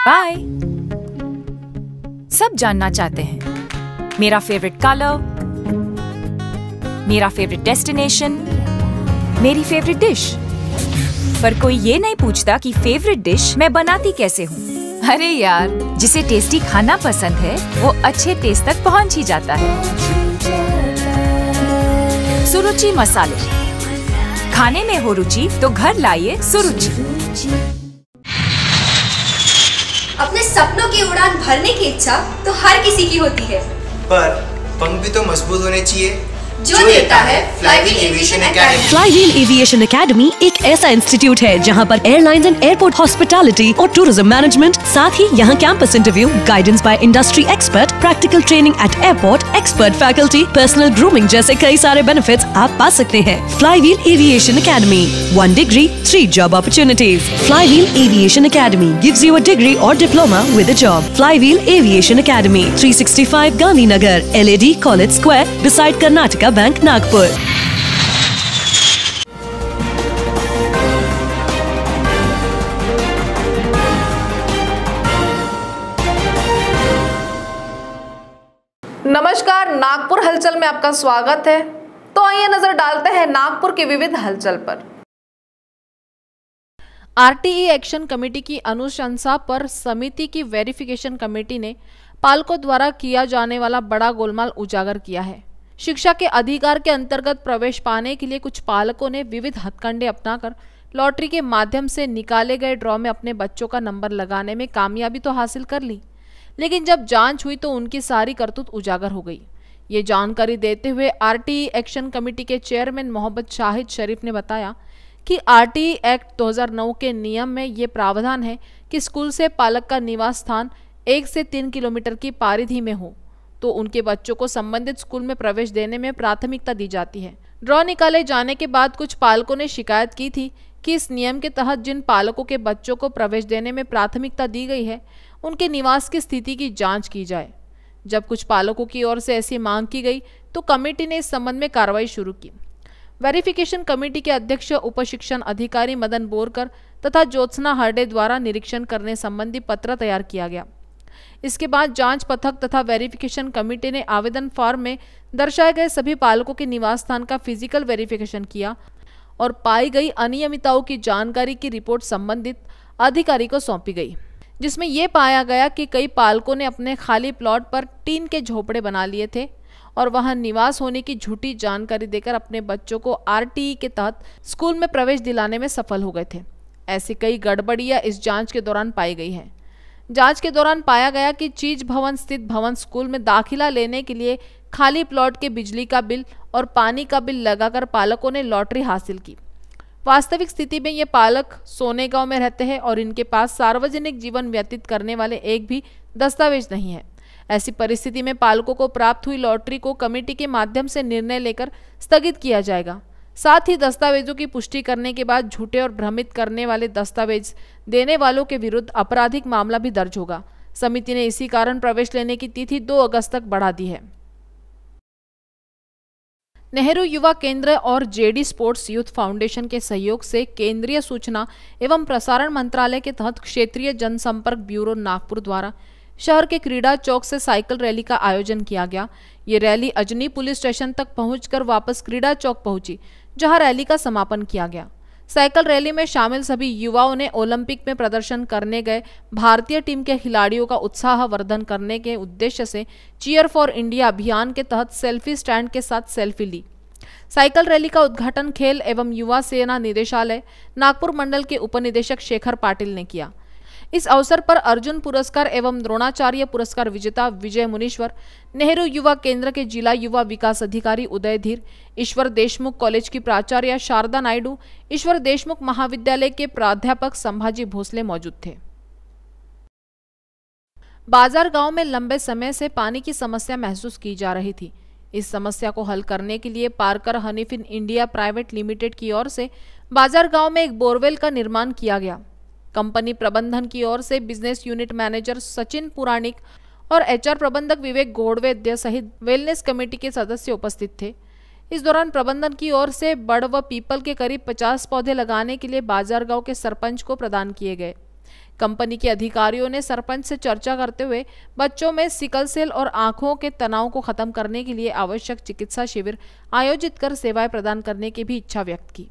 Bye. सब जानना चाहते हैं मेरा फेवरेट कलर, मेरा फेवरेट डेस्टिनेशन, मेरी फेवरेट डिश, पर कोई ये नहीं पूछता कि फेवरेट डिश मैं बनाती कैसे हूँ। अरे यार, जिसे टेस्टी खाना पसंद है वो अच्छे टेस्ट तक पहुँच ही जाता है। सुरुचि मसाले, खाने में हो रुचि तो घर लाइए सुरुचि। अपने सपनों की उड़ान भरने की इच्छा तो हर किसी की होती है, पर पंख भी तो मजबूत होने चाहिए जो देता है flywheel aviation academy. Flywheel aviation academy एक ऐसा इंस्टीट्यूट है जहां पर एयरलाइंस एंड एयरपोर्ट हॉस्पिटैलिटी और टूरिज्म मैनेजमेंट, साथ ही यहां campus interview, guidance by industry expert, practical training at airport, expert faculty, personal grooming जैसे कई सारे बेनिफिट्स आप पा सकते हैं। Flywheel aviation academy, 1 degree, 3 job opportunities. Flywheel Aviation Academy gives you a degree or diploma with a job. Flywheel Aviation Academy, 365 Gandhinagar, LAD College Square, beside Karnataka Bank, Nagpur. नमस्कार, नागपुर हलचल में आपका स्वागत है। तो आइए नजर डालते हैं नागपुर के विविध हलचल पर। आरटीई एक्शन कमेटी की अनुशंसा पर समिति की वेरिफिकेशन कमेटी ने पालकों द्वारा किया जाने वाला बड़ा गोलमाल उजागर किया है। शिक्षा के अधिकार के अंतर्गत प्रवेश पाने के लिए कुछ पालकों ने विविध हथकंडे अपनाकर लॉटरी के माध्यम से निकाले गए ड्रॉ में अपने बच्चों का नंबर लगाने में कामयाबी तो हासिल कर ली, लेकिन जब जांच हुई तो उनकी सारी करतूत उजागर हो गई। ये जानकारी देते हुए आरटीई एक्शन कमेटी के चेयरमैन मोहम्मद शाहिद शरीफ ने बताया कि आरटीई एक्ट 2009 के नियम में ये प्रावधान है कि स्कूल से पालक का निवास स्थान 1 से 3 किलोमीटर की परिधि में हो तो उनके बच्चों को संबंधित स्कूल में प्रवेश देने में प्राथमिकता दी जाती है। ड्रॉ निकाले जाने के बाद कुछ पालकों ने शिकायत की थी कि इस नियम के तहत जिन पालकों के बच्चों को प्रवेश देने में प्राथमिकता दी गई है उनके निवास की स्थिति की जांच की जाए। जब कुछ पालकों की ओर से ऐसी मांग की गई तो कमेटी ने इस संबंध में कार्रवाई शुरू की। वेरिफिकेशन कमेटी के अध्यक्ष उप शिक्षण अधिकारी मदन बोरकर तथा ज्योत्सना हरडे द्वारा निरीक्षण करने संबंधी पत्र तैयार किया गया। इसके बाद जांच पथक तथा वेरिफिकेशन कमेटी ने आवेदन फॉर्म में दर्शाए गए सभी पालकों के निवास स्थान का फिजिकल वेरिफिकेशन किया और पाई गई अनियमितताओं की जानकारी की रिपोर्ट संबंधित अधिकारी को सौंपी गई, जिसमें यह पाया गया कि कई पालकों ने अपने खाली प्लॉट पर टीन के झोपड़े बना लिए थे और वहां निवास होने की झूठी जानकारी देकर अपने बच्चों को आरटीई के तहत स्कूल में प्रवेश दिलाने में सफल हो गए थे। ऐसी कई गड़बड़ियां इस जांच के दौरान पाई गई हैं। जांच के दौरान पाया गया कि चीज भवन स्थित भवन स्कूल में दाखिला लेने के लिए खाली प्लॉट के बिजली का बिल और पानी का बिल लगाकर पालकों ने लॉटरी हासिल की। वास्तविक स्थिति में ये पालक सोने गांव में रहते हैं और इनके पास सार्वजनिक जीवन व्यतीत करने वाले एक भी दस्तावेज नहीं है। ऐसी परिस्थिति में पालकों को प्राप्त हुई लॉटरी को कमेटी के माध्यम से निर्णय लेकर स्थगित किया जाएगा। साथ ही दस्तावेजों की पुष्टि करने के बाद झूठे और भ्रमित करने वाले दस्तावेज देने वालों के विरुद्ध आपराधिक मामला भी दर्ज होगा। समिति ने इसी कारण प्रवेश लेने की तिथि 2 अगस्त तक बढ़ा दी है। नेहरू युवा केंद्र और जेडी स्पोर्ट्स यूथ फाउंडेशन के सहयोग से केंद्रीय सूचना एवं प्रसारण मंत्रालय के तहत क्षेत्रीय जनसंपर्क ब्यूरो नागपुर द्वारा शहर के क्रीड़ा चौक से साइकिल रैली का आयोजन किया गया। ये रैली अजनी पुलिस स्टेशन तक पहुंचकर वापस क्रीड़ा चौक पहुंची, जहां रैली का समापन किया गया। साइकिल रैली में शामिल सभी युवाओं ने ओलंपिक में प्रदर्शन करने गए भारतीय टीम के खिलाड़ियों का उत्साह वर्धन करने के उद्देश्य से चीयर फॉर इंडिया अभियान के तहत सेल्फी स्टैंड के साथ सेल्फी ली। साइकिल रैली का उद्घाटन खेल एवं युवा सेना निदेशालय नागपुर मंडल के उपनिदेशक शेखर पाटिल ने किया। इस अवसर पर अर्जुन पुरस्कार एवं द्रोणाचार्य पुरस्कार विजेता विजय मुनीश्वर, नेहरू युवा केंद्र के जिला युवा विकास अधिकारी उदय धीर, ईश्वर देशमुख कॉलेज की प्राचार्य शारदा नायडू, ईश्वर देशमुख महाविद्यालय के प्राध्यापक संभाजी भोसले मौजूद थे। बाजार गांव में लंबे समय से पानी की समस्या महसूस की जा रही थी। इस समस्या को हल करने के लिए पार्कर हनीफिन इंडिया प्राइवेट लिमिटेड की ओर से बाजार गांव में एक बोरवेल का निर्माण किया गया। कंपनी प्रबंधन की ओर से बिजनेस यूनिट मैनेजर सचिन पुराणिक और एचआर प्रबंधक विवेक घोड़वेद्य सहित वेलनेस कमेटी के सदस्य उपस्थित थे। इस दौरान प्रबंधन की ओर से बड़ व पीपल के करीब 50 पौधे लगाने के लिए बाजार गांव के सरपंच को प्रदान किए गए। कंपनी के अधिकारियों ने सरपंच से चर्चा करते हुए बच्चों में सिकल सेल और आंखों के तनाव को खत्म करने के लिए आवश्यक चिकित्सा शिविर आयोजित कर सेवाएं प्रदान करने की भी इच्छा व्यक्त की।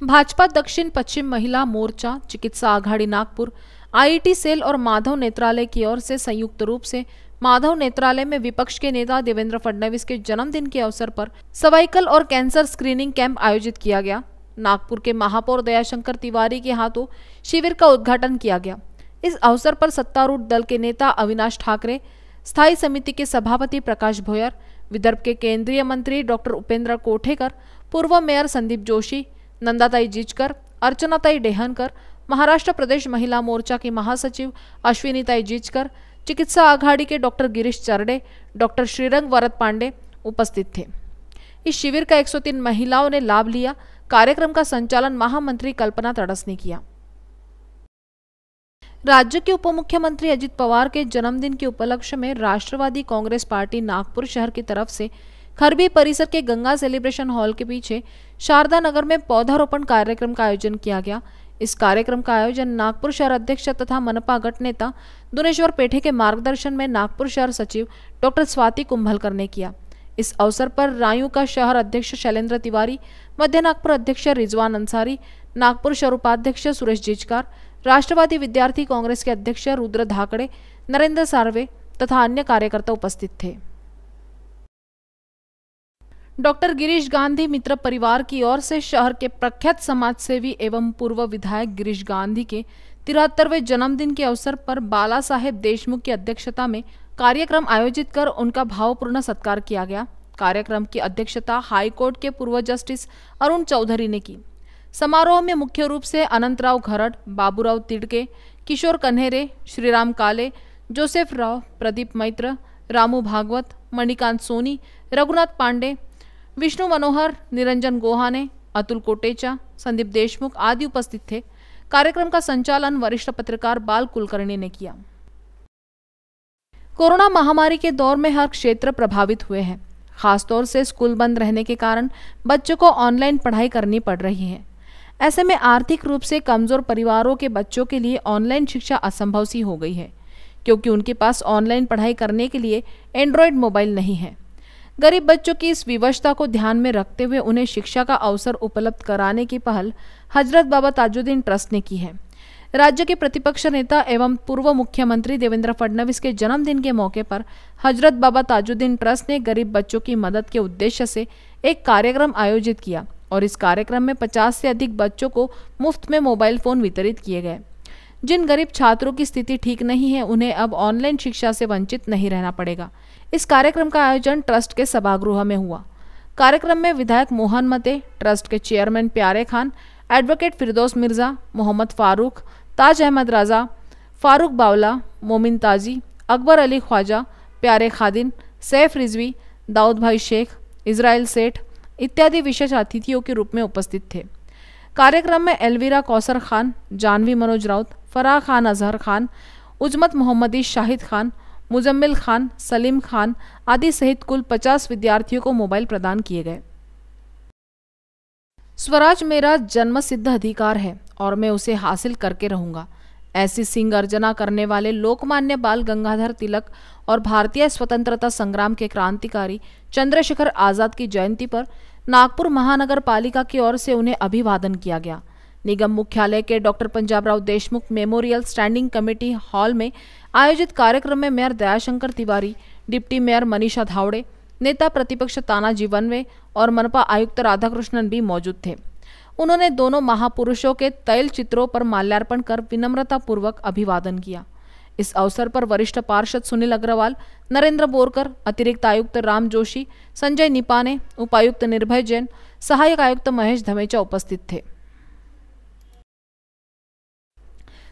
भाजपा दक्षिण पश्चिम महिला मोर्चा, चिकित्सा आघाड़ी नागपुर, आईटी सेल और माधव नेत्रालय की ओर से संयुक्त रूप से माधव नेत्रालय में विपक्ष के नेता देवेंद्र फडणवीस के जन्मदिन के अवसर पर सर्वाइकल और कैंसर स्क्रीनिंग कैंप आयोजित किया गया। नागपुर के महापौर दयाशंकर तिवारी के हाथों शिविर का उद्घाटन किया गया। इस अवसर पर सत्तारूढ़ दल के नेता अविनाश ठाकरे, स्थायी समिति के सभापति प्रकाश भोयर, विदर्भ के केंद्रीय मंत्री डॉक्टर उपेंद्र कोठेकर, पूर्व मेयर संदीप जोशी, नंदाताई जिचकर, अर्चनाताई डेहनकर, महाराष्ट्र प्रदेश महिला मोर्चा की महासचिव अश्विनीताई जिचकर, चिकित्सा आघाड़ी के डॉक्टर गिरीश चरडे, डॉक्टर श्रीरंग वरद पांडे उपस्थित थे। इस शिविर का 103 महिलाओं ने लाभ लिया। कार्यक्रम का संचालन महामंत्री कल्पना तड़स ने किया। राज्य के उप मुख्यमंत्री अजित पवार के जन्मदिन के उपलक्ष्य में राष्ट्रवादी कांग्रेस पार्टी नागपुर शहर की तरफ से खरबी परिसर के गंगा सेलिब्रेशन हॉल के पीछे शारदा नगर में पौधारोपण कार्यक्रम का आयोजन किया गया। इस कार्यक्रम का आयोजन नागपुर शहर अध्यक्ष तथा मनपा गट नेता दुनेश्वर पेठे के मार्गदर्शन में नागपुर शहर सचिव डॉक्टर स्वाति कुंभलकर ने किया। इस अवसर पर रायू का शहर अध्यक्ष शैलेंद्र तिवारी, मध्य नागपुर अध्यक्ष रिजवान अंसारी, नागपुर शहर उपाध्यक्ष सुरेश जिचकार, राष्ट्रवादी विद्यार्थी कांग्रेस के अध्यक्ष रुद्र धाकड़े, नरेंद्र सार्वे तथा अन्य कार्यकर्ता उपस्थित थे। डॉक्टर गिरीश गांधी मित्र परिवार की ओर से शहर के प्रख्यात समाजसेवी एवं पूर्व विधायक गिरीश गांधी के 73वें जन्मदिन के अवसर पर बाला साहेब देशमुख की अध्यक्षता में कार्यक्रम आयोजित कर उनका भावपूर्ण सत्कार किया गया। कार्यक्रम की अध्यक्षता हाईकोर्ट के पूर्व जस्टिस अरुण चौधरी ने की। समारोह में मुख्य रूप से अनंतराव घरड, बाबूराव तिडके, किशोर कन्हेरे, श्रीराम काले, जोसेफ राव, प्रदीप मैत्र, रामू भागवत, मणिकांत सोनी, रघुनाथ पांडे, विष्णु मनोहर, निरंजन गोहाने, अतुल कोटेचा, संदीप देशमुख आदि उपस्थित थे। कार्यक्रम का संचालन वरिष्ठ पत्रकार बाल कुलकर्णी ने किया। कोरोना महामारी के दौर में हर क्षेत्र प्रभावित हुए हैं। खासतौर से स्कूल बंद रहने के कारण बच्चों को ऑनलाइन पढ़ाई करनी पड़ रही है। ऐसे में आर्थिक रूप से कमजोर परिवारों के बच्चों के लिए ऑनलाइन शिक्षा असंभव सी हो गई है, क्योंकि उनके पास ऑनलाइन पढ़ाई करने के लिए एंड्रॉयड मोबाइल नहीं है। गरीब बच्चों की इस विवशता को ध्यान में रखते हुए उन्हें शिक्षा का अवसर उपलब्ध कराने की पहल हजरत बाबा ताजुद्दीन ट्रस्ट ने की है। राज्य के प्रतिपक्ष नेता एवं पूर्व मुख्यमंत्री देवेंद्र फडणवीस के जन्मदिन के मौके पर हजरत बाबा ताजुद्दीन ट्रस्ट ने गरीब बच्चों की मदद के उद्देश्य से एक कार्यक्रम आयोजित किया और इस कार्यक्रम में 50 से अधिक बच्चों को मुफ्त में मोबाइल फोन वितरित किए गए। जिन गरीब छात्रों की स्थिति ठीक नहीं है, उन्हें अब ऑनलाइन शिक्षा से वंचित नहीं रहना पड़ेगा। इस कार्यक्रम का आयोजन ट्रस्ट के सभागृह में हुआ। कार्यक्रम में विधायक मोहन मते, ट्रस्ट के चेयरमैन प्यारे खान, एडवोकेट फिरदौस मिर्जा, मोहम्मद फारूक, ताज अहमद राजा, फारूक बावला, मोमिन ताजी, अकबर अली ख्वाजा, प्यारे खादिन, सैफ रिजवी, दाऊद भाई शेख, इजराइल सेठ इत्यादि विशेष अतिथियों के रूप में उपस्थित थे। कार्यक्रम में एलवीरा कौसर खान, जानवी मनोज राउत, फराह खान अजहर खान, उजमत मोहम्मदी शाहिद खान, मुजम्मिल खान, सलीम खान आदि सहित कुल 50 विद्यार्थियों को मोबाइल प्रदान किए गए। स्वराज मेरा जन्मसिद्ध अधिकार है और मैं उसे हासिल करके रहूंगा, ऐसी सिंह गर्जना करने वाले लोकमान्य बाल गंगाधर तिलक और भारतीय स्वतंत्रता संग्राम के क्रांतिकारी चंद्रशेखर आजाद की जयंती पर नागपुर महानगर पालिका की ओर से उन्हें अभिवादन किया गया। निगम मुख्यालय के doctor Panjabrao Deshmukh memorial standing committee hall में आयोजित कार्यक्रम में mayor Dayashankar Tiwari, deputy mayor Manisha Dhawade, नेता प्रतिपक्ष तानाजी वनवे और मनपा आयुक्त राधाकृष्णन भी मौजूद थे। उन्होंने दोनों महापुरुषों के तैल चित्रों पर माल्यार्पण कर विनम्रता पूर्वक अभिवादन किया। इस अवसर पर वरिष्ठ पार्षद सुनील अग्रवाल, नरेंद्र बोरकर, अतिरिक्त आयुक्त राम जोशी, संजय निपाने, उपायुक्त निर्भय जैन, सहायक आयुक्त महेश धमेचा उपस्थित थे।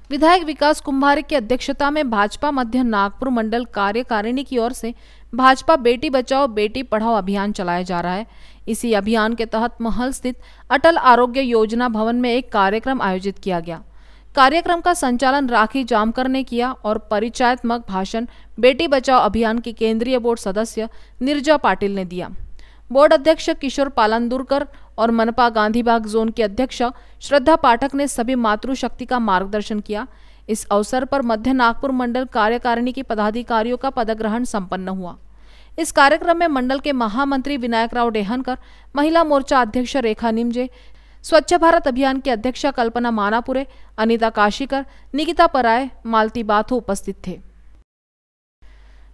विधायक विकास कुंभारे की अध्यक्षता में भाजपा मध्य नागपुर मंडल कार्यकारिणी की ओर से भाजपा बेटी बचाओ बेटी पढ़ाओ अभियान चलाया जा रहा है। इसी अभियान के तहत महल स्थित अटल आरोग्य योजना भवन में एक कार्यक्रम आयोजित किया गया। कार्यक्रम का संचालन राखी जामकर ने किया और परिचयात्मक भाषण बेटी बचाओ अभियान की केंद्रीय बोर्ड सदस्य नीरजा पाटिल ने दिया। बोर्ड अध्यक्ष किशोर पालंदुरकर और मनपा गांधीबाग जोन की अध्यक्ष श्रद्धा पाठक ने सभी मातृशक्ति का मार्गदर्शन किया। इस अवसर पर मध्य नागपुर मंडल कार्यकारिणी के पदाधिकारियों का पदग्रहण संपन्न हुआ। इस कार्यक्रम में मंडल के महामंत्री विनायक राव डेहनकर, महिला मोर्चा अध्यक्ष रेखा निमजे, स्वच्छ भारत अभियान की अध्यक्ष कल्पना मानापुरे, अनीता काशीकर, निकिता पराय, मालती बाथो उपस्थित थे।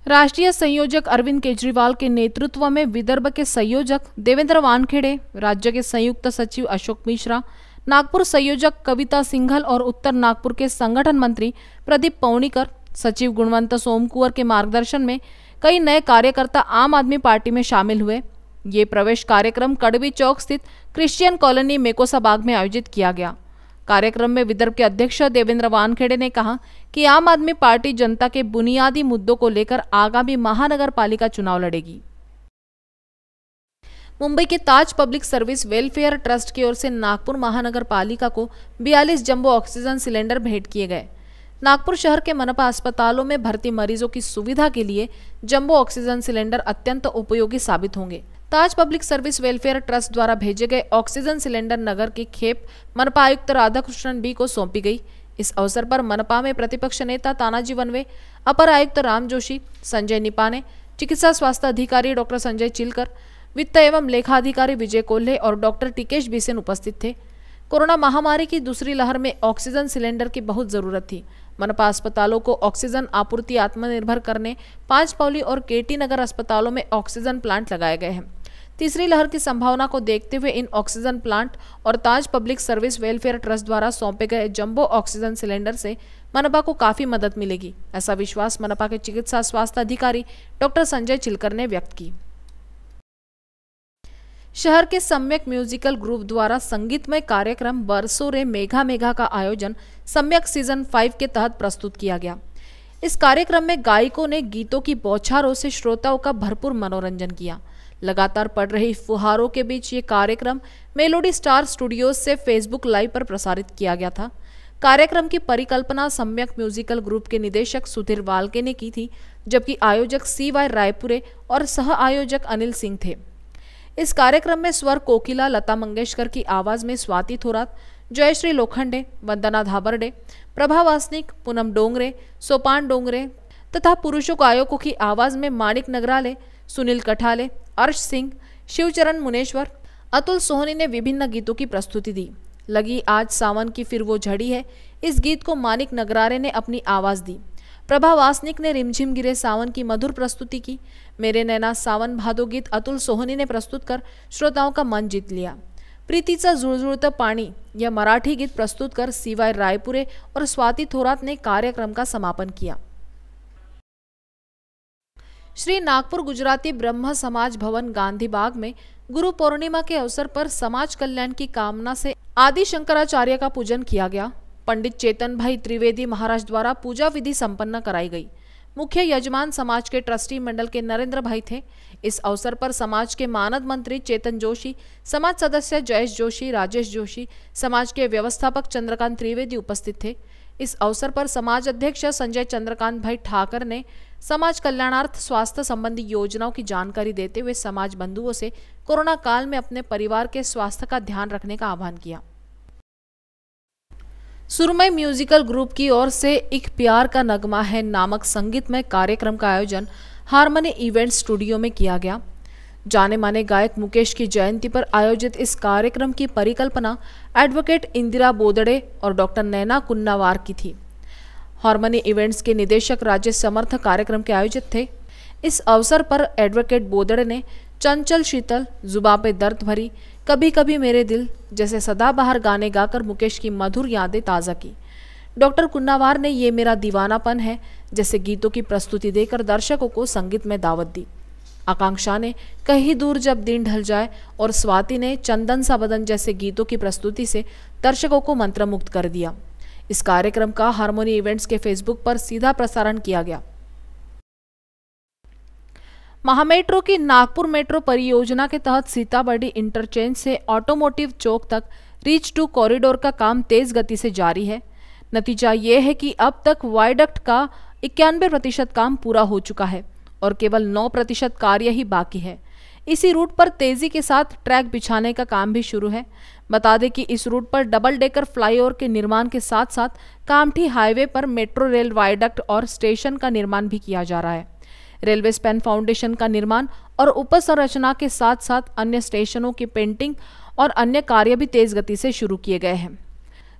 राष्ट्रीय संयोजक अरविंद केजरीवाल के नेतृत्व में विदर्भ के संयोजक देवेंद्र वानखेड़े, राज्य के संयुक्त सचिव अशोक मिश्रा, नागपुर संयोजक कविता सिंघल और उत्तर नागपुर के संगठन मंत्री प्रदीप पौणीकर, सचिव गुणवंत सोमकुंवर के मार्गदर्शन में कई नए कार्यकर्ता आम आदमी पार्टी में शामिल हुए। ये प्रवेश कार्यक्रम कड़वी चौक स्थित क्रिश्चियन कॉलोनी मेकोसा बाग में आयोजित किया गया। कार्यक्रम में विदर्भ के अध्यक्ष देवेंद्र वानखेड़े ने कहा कि आम आदमी पार्टी जनता के बुनियादी मुद्दों को लेकर आगामी महानगर पालिका चुनाव लड़ेगी। मुंबई के ताज पब्लिक सर्विस वेलफेयर ट्रस्ट की ओर से नागपुर महानगर पालिका को 42 जंबो ऑक्सीजन सिलेंडर भेंट किए गए। नागपुर शहर के मनपा अस्पतालों में भर्ती मरीजों की सुविधा के लिए जंबो ऑक्सीजन सिलेंडर अत्यंत उपयोगी साबित होंगे। ताज पब्लिक सर्विस वेलफेयर ट्रस्ट द्वारा भेजे गए ऑक्सीजन सिलेंडर नगर की खेप मनपा आयुक्त राधाकृष्णन बी को सौंपी गई। इस अवसर पर मनपा में प्रतिपक्ष नेता तानाजी वनवे, अपर आयुक्त राम जोशी, संजय निपाने, चिकित्सा स्वास्थ्य अधिकारी डॉक्टर संजय चिलकर, वित्त एवं लेखा अधिकारी विजय कोल्हे और डॉक्टर टिकेश बिसेन उपस्थित थे। कोरोना महामारी की दूसरी लहर में ऑक्सीजन सिलेंडर की बहुत जरूरत थी। मनपा अस्पतालों को ऑक्सीजन आपूर्ति आत्मनिर्भर करने 5 पौली और केटी नगर अस्पतालों में ऑक्सीजन प्लांट लगाए गए हैं। तीसरी लहर की संभावना को देखते हुए इन ऑक्सीजन प्लांट और ताज पब्लिक सर्विस वेलफेयर ट्रस्ट द्वारा सौंपे गए जंबो ऑक्सीजन सिलेंडर से मनपा को काफी मदद मिलेगी, ऐसा विश्वास मनपा के चिकित्सा स्वास्थ्य अधिकारी डॉक्टर संजय चिलकर ने व्यक्त की। शहर के सम्यक म्यूजिकल ग्रुप द्वारा संगीतमय कार्यक्रम बरसों रे मेघा मेघा का आयोजन सम्यक सीजन 5 के तहत प्रस्तुत किया गया। इस कार्यक्रम में गायकों ने गीतों की बौछारों से श्रोताओं का भरपूर मनोरंजन किया। लगातार पड़ रही फुहारों के बीच ये कार्यक्रम मेलोडी स्टार स्टूडियोज से फेसबुक लाइव पर प्रसारित किया गया था। कार्यक्रम की परिकल्पना सम्यक म्यूजिकल ग्रुप के निदेशक सुधीर वाल्के ने की थी, जबकि आयोजक CY रायपुरे और सह आयोजक अनिल सिंह थे। इस कार्यक्रम में स्वर कोकिला लता मंगेशकर की आवाज में स्वाति थोरात, जयश्री लोखंडे, वंदना धाबरडे, प्रभा वासनिक, पूनम डोंगरे, सोपान डोंगरे तथा पुरुषों गायकों की आवाज में माणिक नगराले, सुनील कठाले, अर्श सिंह, शिवचरण मुनेश्वर, अतुल सोहनी ने विभिन्न गीतों की प्रस्तुति दी। लगी आज सावन की फिर वो झड़ी है, इस गीत को माणिक नगरारे ने अपनी आवाज दी। प्रभा वासनिक ने रिमझिम गिरे सावन की मधुर प्रस्तुति की। मेरे नैना सावन भादो गीत अतुल सोहनी ने प्रस्तुत कर श्रोताओं का मन जीत लिया। प्रीतीचा जुळजुळतं पाणी यह मराठी गीत प्रस्तुत कर CY रायपुरे और स्वाति थोरात ने कार्यक्रम का समापन किया। श्री नागपुर गुजराती ब्रह्म समाज भवन गांधी बाग में गुरु पूर्णिमा के अवसर पर समाज कल्याण की कामना से आदि शंकराचार्य का पूजन किया गया। पंडित चेतन भाई त्रिवेदी महाराज द्वारा पूजा विधि संपन्न कराई गई। मुख्य यजमान समाज के ट्रस्टी मंडल के नरेंद्र भाई थे। इस अवसर पर समाज के मानद मंत्री चेतन जोशी, समाज सदस्य जयेश जोशी, राजेश जोशी, समाज के व्यवस्थापक चंद्रकांत त्रिवेदी उपस्थित थे। इस अवसर पर समाज अध्यक्ष संजय चंद्रकांत भाई ठाकर ने समाज कल्याणार्थ स्वास्थ्य संबंधी योजनाओं की जानकारी देते हुए समाज बंधुओं से कोरोना काल में अपने परिवार के स्वास्थ्य का ध्यान रखने का आह्वान किया। सुरमई म्यूजिकल ग्रुप की ओर से एक प्यार का नगमा है नामक संगीतमय कार्यक्रम का आयोजन हारमनी इवेंट स्टूडियो में किया गया। जाने माने गायक मुकेश की जयंती पर आयोजित इस कार्यक्रम की परिकल्पना एडवोकेट इंदिरा बोदड़े और डॉक्टर नैना कुन्नावार की थी। हारमनी इवेंट्स के निदेशक राजेश समर्थ कार्यक्रम के आयोजक थे। इस अवसर पर एडवोकेट बोदड़े ने चंचल शीतल, जुबां पे दर्द भरी, कभी कभी मेरे दिल जैसे सदाबहार गाने गाकर मुकेश की मधुर यादें ताज़ा की। डॉक्टर कुन्नावार ने ये मेरा दीवानापन है जैसे गीतों की प्रस्तुति देकर दर्शकों को संगीत में दावत दी। आकांक्षा ने कहीं दूर जब दिन ढल जाए और स्वाति ने चंदन सा बदन जैसे गीतों की प्रस्तुति से दर्शकों को मंत्रमुग्ध कर दिया। इस कार्यक्रम का हारमोनी इवेंट्स के फेसबुक पर सीधा प्रसारण किया गया। महामेट्रो की नागपुर मेट्रो परियोजना के तहत सीताबर्डी इंटरचेंज से ऑटोमोटिव चौक तक रीच टू कॉरिडोर का काम तेज गति से जारी है। नतीजा ये है कि अब तक वायडक्ट का 91% काम पूरा हो चुका है और केवल 9% कार्य ही बाकी है। इसी रूट पर तेजी के साथ ट्रैक बिछाने का काम भी शुरू है। बता दें कि इस रूट पर डबल डेकर फ्लाईओवर के निर्माण के साथ साथ कामठी हाईवे पर मेट्रो रेल वायडक्ट और स्टेशन का निर्माण भी किया जा रहा है। रेलवे स्पैन फाउंडेशन का निर्माण और उपसंरचना के साथ साथ अन्य स्टेशनों की पेंटिंग और अन्य कार्य भी तेज गति से शुरू किए गए हैं।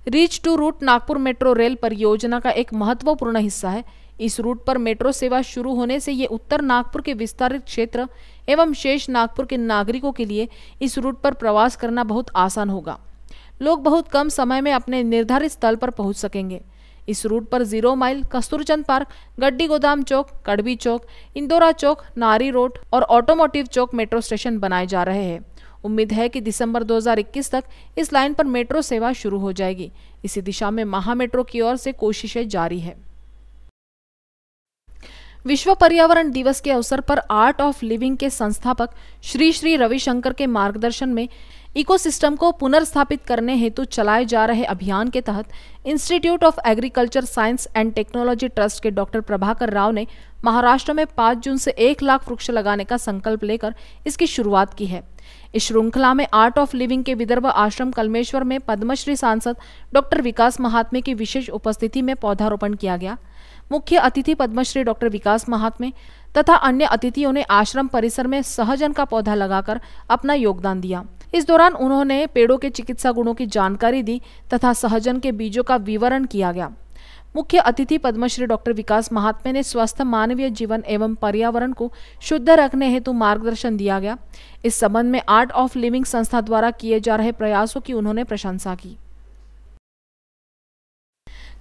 Reach two route Nagpur metro rail परियोजना का एक महत्वपूर्ण हिस्सा है। इस रूट पर मेट्रो सेवा शुरू होने से ये उत्तर नागपुर के विस्तारित क्षेत्र एवं शेष नागपुर के नागरिकों के लिए इस रूट पर प्रवास करना बहुत आसान होगा। लोग बहुत कम समय में अपने निर्धारित स्थल पर पहुंच सकेंगे। इस रूट पर 0 माइल, कस्तूरचंद पार्क, गड्डी गोदाम चौक, कड़बी चौक, इंदौरा चौक, नारी रोड और ऑटोमोटिव चौक मेट्रो स्टेशन बनाए जा रहे हैं। उम्मीद है कि दिसंबर 2021 तक इस लाइन पर मेट्रो सेवा शुरू हो जाएगी। इसी दिशा में महा मेट्रो की ओर से कोशिशें जारी है। विश्व पर्यावरण दिवस के अवसर पर आर्ट ऑफ लिविंग के संस्थापक श्री श्री रविशंकर के मार्गदर्शन में इकोसिस्टम को पुनर्स्थापित करने हेतु चलाए जा रहे अभियान के तहत institute of agriculture science and technology trust के डॉक्टर प्रभाकर राव ने महाराष्ट्र में 5 जून से 1 लाख वृक्ष लगाने का संकल्प लेकर इसकी शुरुआत की है। इस श्रृंखला में आर्ट ऑफ लिविंग के विदर्भ आश्रम कलमेश्वर में पद्मश्री सांसद डॉक्टर विकास महात्मे की विशेष उपस्थिति में पौधारोपण किया गया। मुख्य अतिथि पद्मश्री डॉक्टर विकास महात्मे तथा अन्य अतिथियों ने आश्रम परिसर में सहजन का पौधा लगाकर अपना योगदान दिया। इस दौरान उन्होंने पेड़ों के चिकित्सा गुणों की जानकारी दी तथा सहजन के बीजों का विवरण किया गया। मुख्य अतिथि पद्मश्री डॉक्टर विकास महात्मे ने स्वस्थ मानवीय जीवन एवं पर्यावरण को शुद्ध रखने हेतु मार्गदर्शन दिया गया। इस संबंध में आर्ट ऑफ लिविंग संस्था द्वारा किए जा रहे प्रयासों की उन्होंने प्रशंसा की।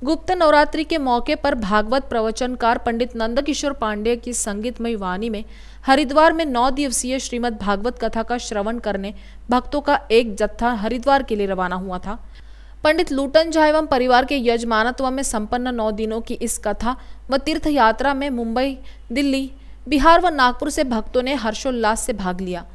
गुप्त नवरात्रि के मौके पर भागवत प्रवचनकार पंडित नंदकिशोर पांडेय की संगीतमय वाणी में हरिद्वार में 9 दिवसीय श्रीमद् भागवत कथा का श्रवण करने भक्तों का एक जत्था हरिद्वार के लिए रवाना हुआ था। पंडित लूटन झा एवं परिवार के यजमानत्व में संपन्न 9 दिनों की इस कथा व तीर्थ यात्रा में मुंबई, दिल्ली, बिहार व नागपुर से भक्तों ने हर्षोल्लास से भाग लिया।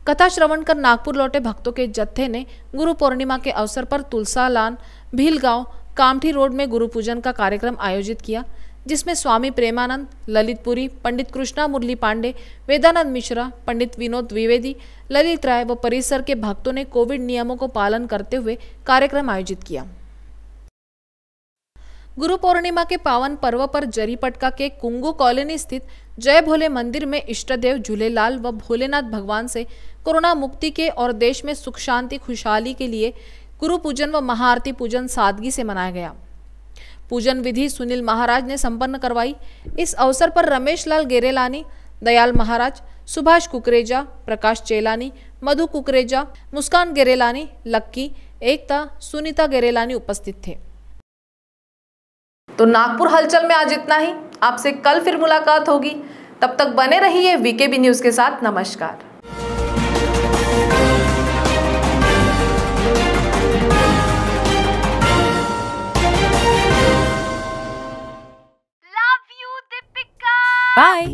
कथा श्रवण कर नागपुर लौटे भक्तों के जत्थे ने गुरु पूर्णिमा के अवसर पर तुलसालान, भीलगांव, कामठी रोड में गुरु पूजन का कार्यक्रम आयोजित किया, जिसमें स्वामी प्रेमानंद, ललितपुरी, पंडित कृष्णा मुरली पांडे, वेदानंद मिश्रा, पंडित विनोद द्विवेदी, ललित राय व परिसर के भक्तों ने कोविड नियमों को पालन करते हुए कार्यक्रम आयोजित किया। गुरु पूर्णिमा के पावन पर्व पर जरीपटका के कुंगू कॉलोनी स्थित जय भोले मंदिर में इष्टदेव झूलेलाल व भोलेनाथ भगवान से कोरोना मुक्ति के और देश में सुख शांति खुशहाली के लिए गुरु पूजन व महाआरती पूजन सादगी से मनाया गया। पूजन विधि सुनील महाराज ने संपन्न करवाई। इस अवसर पर रमेश लाल गेरेलानी, दयाल महाराज, सुभाष कुकरेजा, प्रकाश चेलानी, मधु कुकरेजा, मुस्कान गेरेलानी, लक्की, एकता, सुनीता गेरेलानी उपस्थित थे। तो नागपुर हलचल में आज इतना ही। आपसे कल फिर मुलाकात होगी। तब तक बने रहिए वीकेबी न्यूज के साथ। नमस्कार। बाय।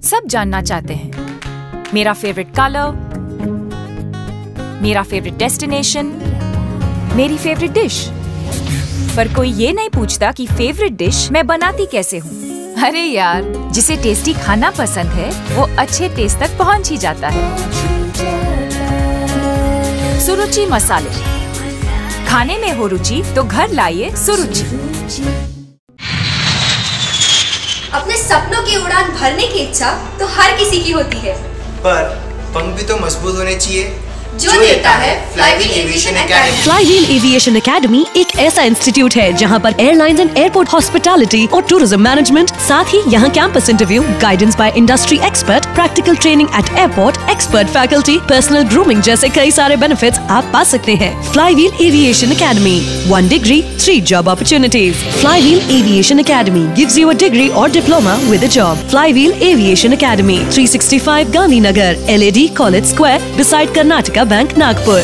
सब जानना चाहते हैं मेरा फेवरेट कलर, मेरा फेवरेट डेस्टिनेशन, मेरी फेवरेट डिश, पर कोई ये नहीं पूछता कि फेवरेट डिश मैं बनाती कैसे हूँ। अरे यार, जिसे टेस्टी खाना पसंद है वो अच्छे टेस्ट तक पहुँच ही जाता है। सुरुचि मसाले, खाने में हो रुचि तो घर लाइए सुरुचि। अपने सपनों की उड़ान भरने की इच्छा तो हर किसी की होती है, पर पंख भी तो मजबूत होने चाहिए जो देता है flywheel aviation academy. Flywheel aviation academy एक ऐसा इंस्टीट्यूट है जहां पर एयरलाइंस एंड एयरपोर्ट हॉस्पिटैलिटी और टूरिज्म मैनेजमेंट, साथ ही यहां campus interview, guidance by industry expert, practical training at airport, expert faculty, personal grooming जैसे कई सारे बेनिफिट्स आप पा सकते हैं। Flywheel aviation academy, 1 degree, 3 job opportunities. Flywheel Aviation Academy gives you a degree or diploma with a job. Flywheel Aviation Academy, 365 Gandhinagar, LAD College Square, beside Karnataka Bank, Nagpur.